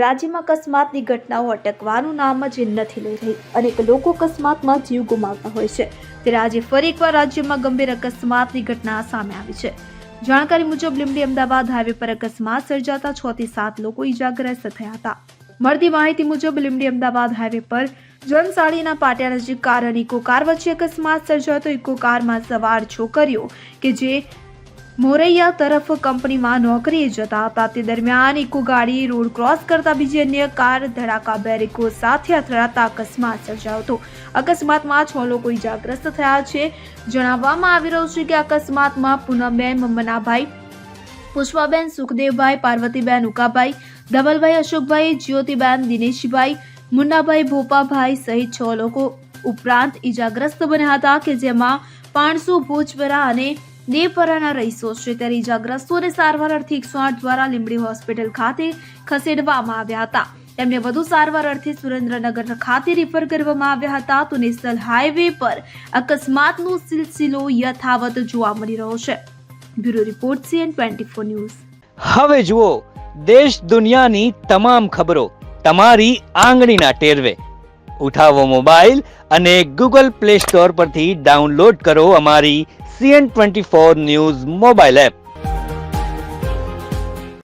રાજ્યમાં અકસ્માતની ઘટનાઓ અટકવાનું નામ જ નથી લઈ રહી. અનેક લોકો અકસ્માતમાં જીવ ગુમાવતા હોય છે. ત્યારે આજે ફરી એકવાર રાજ્યમાં ગંભીર અકસ્માતની ઘટના સામે આવી છે. જાણકારી મુજબ લીંબડી અમદાવાદ હાઈવે પર અકસ્માત સર્જાતા 6 થી 7 લોકો ઈજાગ્રસ્ત થયા હતા. મળતી માહિતી મુજબ લીંબડી અમદાવાદ હાઈવે પર જનસાડીના પાટિયા નજીક કાર અને ઇકો કાર વચ્ચે અકસ્માત સર્જાયો હતો. ઇકો કારમાં સવાર છોકરીઓ કે જે મોરૈયા તરફ કંપનીમાં નોકરીએ જતા હતા તે દરમિયાન ઇકો ગાડી રોડ ક્રોસ કરતા બીજી અન્ય કાર ધડાકાભેર ઇકો સાથે અથડાતા અકસ્માત સર્જાયો હતો. અકસ્માતમાં 6 લોકો ઈજાગ્રસ્ત થયા છે. જણાવવામાં આવી રહ્યું છે કે અકસ્માતમાં પૂનમબેન મમનાભાઈ, પુષ્પાબેન સુખદેવભાઈ, પાર્વતીબેન ઉકાભાઈ, ધવલભાઈ અશોકભાઈ, જ્યોતિબેન દિનેશભાઈ, મુન્નાભાઈ ભોપાભાઈ સહિત 6 લોકો ઉપરાંત ઈજાગ્રસ્ત બન્યા હતા કે જેમાં 500 ભોજપરા અને દેવપરાના રહીશો છે. ત્યારે ઈજાગ્રસ્તોને સારવાર અર્થે 108 દ્વારા લીંબડી હોસ્પિટલ ખાતે ખસેડવામાં આવ્યા હતા. તેમને વધુ સારવાર અર્થે સુરેન્દ્રનગર ખાતે રિફર કરવામાં આવ્યા હતા. તો નેશનલ હાઈવે પર અકસ્માતનો સિલસિલો યથાવત જોવા મળી રહ્યો છે. Bureau report CN24 news. હવે જુઓ દેશ દુનિયાની તમામ ખબરો તમારી આંગળીના ટેરવે. ઉઠાવો મોબાઈલ અને Google Play Store પરથી ડાઉનલોડ કરો અમારી CN24 ન્યૂઝ મોબાઈલ એપ.